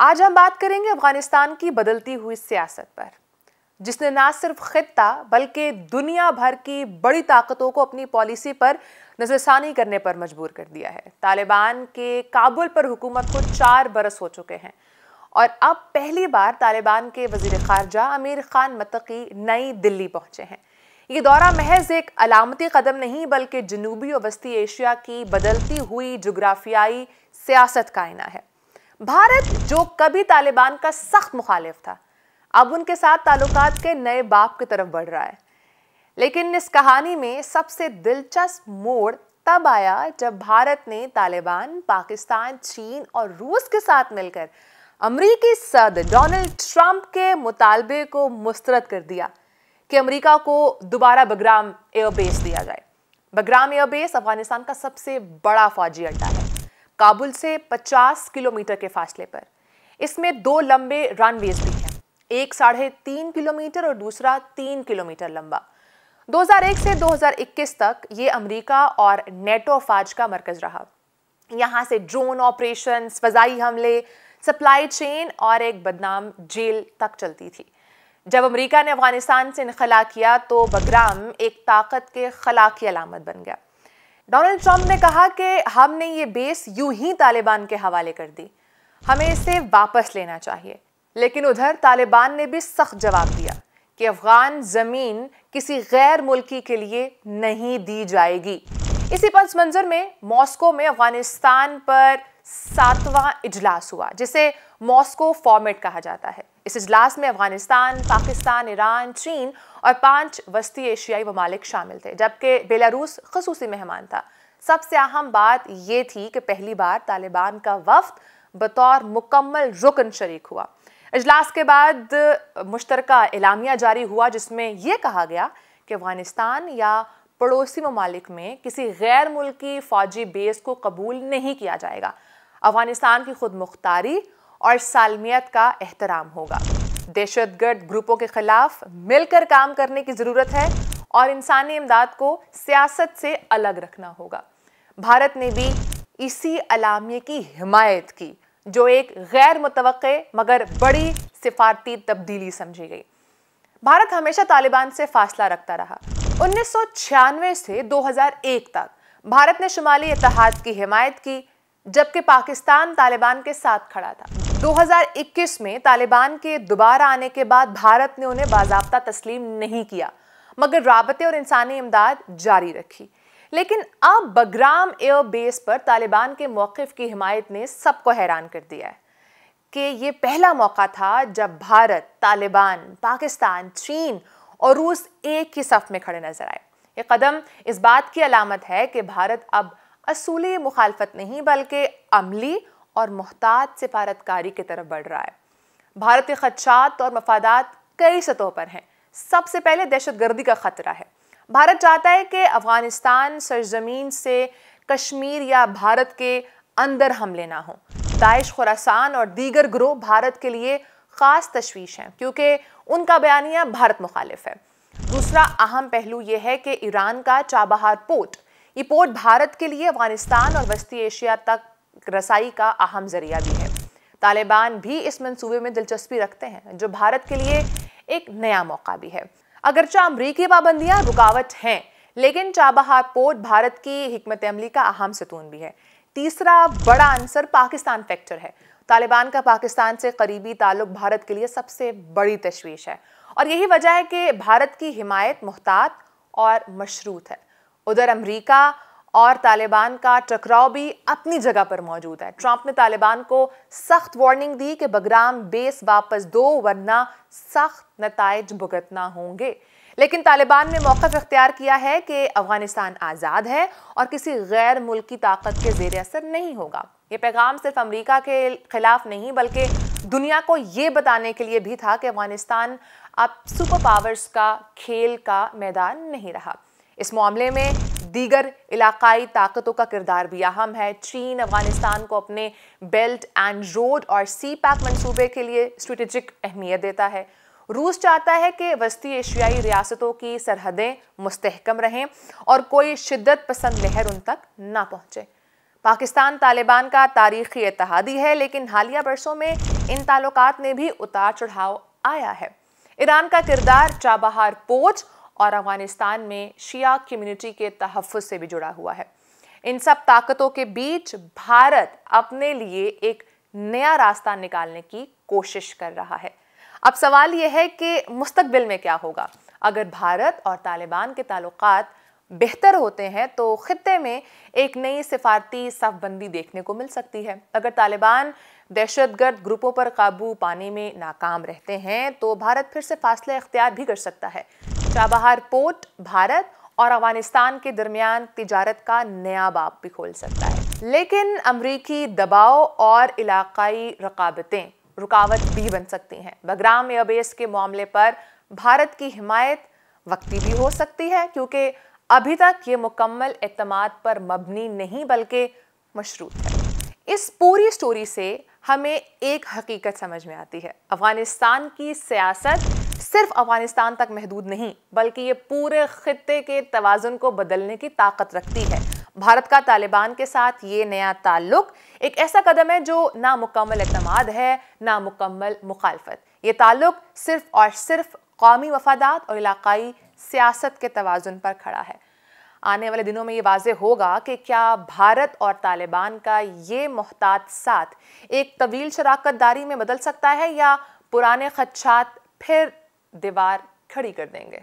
आज हम बात करेंगे अफगानिस्तान की बदलती हुई सियासत पर, जिसने ना सिर्फ खित्ता बल्कि दुनिया भर की बड़ी ताकतों को अपनी पॉलिसी पर नजरसानी करने पर मजबूर कर दिया है। तालिबान के काबुल पर हुकूमत को 4 बरस हो चुके हैं और अब पहली बार तालिबान के वजीर खारजा अमीर खान मतकी नई दिल्ली पहुंचे हैं। ये दौरा महज एक अलामती कदम नहीं बल्कि जनूबी और वस्ती एशिया की बदलती हुई जुग्राफियाई सियासत का आईना है। भारत, जो कभी तालिबान का सख्त मुखालिफ था, अब उनके साथ ताल्लुकात के नए बाब की तरफ बढ़ रहा है। लेकिन इस कहानी में सबसे दिलचस्प मोड़ तब आया जब भारत ने तालिबान, पाकिस्तान, चीन और रूस के साथ मिलकर अमेरिकी सदर डोनाल्ड ट्रंप के मुतालबे को मुस्तरद कर दिया कि अमेरिका को दोबारा बगराम एयरबेस दिया जाए। बगराम एयरबेस अफगानिस्तान का सबसे बड़ा फौजी अड्डा है, काबुल से 50 किलोमीटर के फासले पर। इसमें 2 लंबे रनवेज भी हैं, एक 3.5 किलोमीटर और दूसरा 3 किलोमीटर लंबा। 2001 से 2021 तक ये अमेरिका और नेटो अफवाज का मरकज रहा। यहाँ से ड्रोन ऑपरेशन, फजाई हमले, सप्लाई चेन और एक बदनाम जेल तक चलती थी। जब अमेरिका ने अफगानिस्तान से इनखला किया तो बगराम एक ताकत के खला की अलामत बन गया। डोनाल्ड ट्रंप ने कहा कि हमने ये बेस यूं ही तालिबान के हवाले कर दी, हमें इसे वापस लेना चाहिए। लेकिन उधर तालिबान ने भी सख्त जवाब दिया कि अफगान जमीन किसी गैर मुल्की के लिए नहीं दी जाएगी। इसी पस मंजर में मॉस्को में अफगानिस्तान पर 7वां इजलास हुआ, जिसे मॉस्को फॉर्मेट कहा जाता है। इस इजलास में अफगानिस्तान, पाकिस्तान, ईरान, चीन और 5 वस्ती एशियाई ममालिक शामिल थे, जबकि बेलारूस खसूसी मेहमान था। सबसे अहम बात ये थी कि पहली बार तालिबान का वफ्द बतौर मुकम्मल रुकन शरीक हुआ। इजलास के बाद मुश्तरका एलामिया जारी हुआ, जिसमें यह कहा गया कि अफगानिस्तान या पड़ोसी ममालिक में किसी गैर मुल्की फौजी बेस को कबूल नहीं किया जाएगा। अफगानिस्तान की खुद मुख्तारी और सालमियत का एहतराम होगा। दहशतगर्द ग्रुपों के खिलाफ मिलकर काम करने की जरूरत है और इंसानी इमदाद को सियासत से अलग रखना होगा। भारत ने भी इसी अलामिये की हिमायत की, जो एक गैर मुतवक्के मगर बड़ी सिफारती तब्दीली समझी गई। भारत हमेशा तालिबान से फासला रखता रहा। 1996 से 2001 तक भारत ने शुमाली इत्तेहाद की हिमायत की, जबकि पाकिस्तान तालिबान के साथ खड़ा था। 2021 में तालिबान के दोबारा आने के बाद भारत ने उन्हें बाज़ाब्ता तस्लीम नहीं किया, मगर राबते और इंसानी इमदाद जारी रखी। लेकिन अब बगराम एयर बेस पर तालिबान के मौक़िफ़ की हिमायत ने सबको हैरान कर दिया है कि ये पहला मौका था जब भारत, तालिबान, पाकिस्तान, चीन और रूस एक ही सफ़ में खड़े नजर आए। ये कदम इस बात की अलामत है कि भारत अब असूली मुखालफत नहीं बल्कि अमली और मुहतात सिफारतकारी की तरफ बढ़ रहा है। भारत के खदशात और मफादात कई सतहों पर हैं। सबसे पहले दहशतगर्दी का खतरा है। भारत चाहता है कि अफगानिस्तान सरजमीन से कश्मीर या भारत के अंदर हमले ना हो। दाइश, खुरासान और दीगर गिरोह भारत के लिए खास तशवीश हैं, क्योंकि उनका बयानिया भारत मुखालिफ है। दूसरा अहम पहलू यह है कि ईरान का चाबहार पोर्ट, ये पोर्ट भारत के लिए अफगानिस्तान और वस्ती एशिया तक रसाई का अहम जरिया भी है। तालिबान भी इस मंसूबे में दिलचस्पी रखते हैं, जो भारत के लिए एक नया मौका भी है। अगरचे अमरीकी पाबंदियां रुकावट हैं, लेकिन चाबहार पोर्ट भारत की हिकमत अमली का अहम सतून भी है। तीसरा बड़ा अंसर पाकिस्तान फैक्टर है। तालिबान का पाकिस्तान से करीबी ताल्लुक भारत के लिए सबसे बड़ी तशवीश है और यही वजह है कि भारत की हिमायत मुहतात और मशरूत है। उधर अमेरिका और तालिबान का टकराव भी अपनी जगह पर मौजूद है। ट्रंप ने तालिबान को सख्त वार्निंग दी कि बगराम बेस वापस दो, वरना सख्त नताइज भुगतना होंगे। लेकिन तालिबान ने मौक़िफ़ इख्तियार किया है कि अफगानिस्तान आज़ाद है और किसी गैर मुल्की ताकत के ज़ेर असर नहीं होगा। ये पैगाम सिर्फ अमेरिका के खिलाफ नहीं बल्कि दुनिया को ये बताने के लिए भी था कि अफगानिस्तान अब सुपर पावर्स का खेल का मैदान नहीं रहा। इस मामले में दीगर इलाकाई ताकतों का किरदार भी अहम है। चीन अफगानिस्तान को अपने बेल्ट एंड रोड और सी पैक मंसूबे के लिए स्ट्रेटेजिक अहमियत देता है। रूस चाहता है कि वस्ती एशियाई रियासतों की सरहदें मुस्तहकम रहें और कोई शिद्दत पसंद लहर उन तक ना पहुंचे। पाकिस्तान तालिबान का तारीखी इत्तेहादी है, लेकिन हालिया बरसों में इन ताल्लुकात में भी उतार चढ़ाव आया है। ईरान का किरदार चाबहार पोर्ट और अफगानिस्तान में शिया कम्युनिटी के तहफ़्फ़ुज़ से भी जुड़ा हुआ है। इन सब ताकतों के बीच भारत अपने लिए एक नया रास्ता निकालने की कोशिश कर रहा है। अब सवाल यह है कि मुस्तकबिल में क्या होगा। अगर भारत और तालिबान के ताल्लुकात बेहतर होते हैं तो खित्ते में एक नई सिफारती सफबंदी देखने को मिल सकती है। अगर तालिबान दहशतगर्द ग्रुपों पर काबू पाने में नाकाम रहते हैं तो भारत फिर से फासला इख्तियार भी कर सकता है। चाबहार पोर्ट भारत और अफगानिस्तान के दरमियान तिजारत का नया बाब भी खोल सकता है। लेकिन अमरीकी दबाव और इलाकाई रकाबतें रुकावट भी बन सकती हैं। बगराम एयरबेस के मामले पर भारत की हिमायत वक्ती भी हो सकती है, क्योंकि अभी तक ये मुकम्मल एतमाद पर मबनी नहीं बल्कि मशरूत है। इस पूरी स्टोरी से हमें एक हकीकत समझ में आती है। अफगानिस्तान की सियासत सिर्फ अफगानिस्तान तक महदूद नहीं बल्कि ये पूरे खित्ते के तवाज़ुन को बदलने की ताकत रखती है। भारत का तालिबान के साथ ये नया ताल्लुक एक ऐसा कदम है जो ना मुकम्मल एतमाद है ना मुकम्मल मुखालफत। ये ताल्लुक सिर्फ और सिर्फ कौमी मफादात और इलाकाई सियासत के तवाज़ुन पर खड़ा है। आने वाले दिनों में ये वाज़ेह होगा कि क्या भारत और तालिबान का ये मोहतात साथ एक तवील शराकत दारी में बदल सकता है या पुराने खदशात फिर दीवार खड़ी कर देंगे।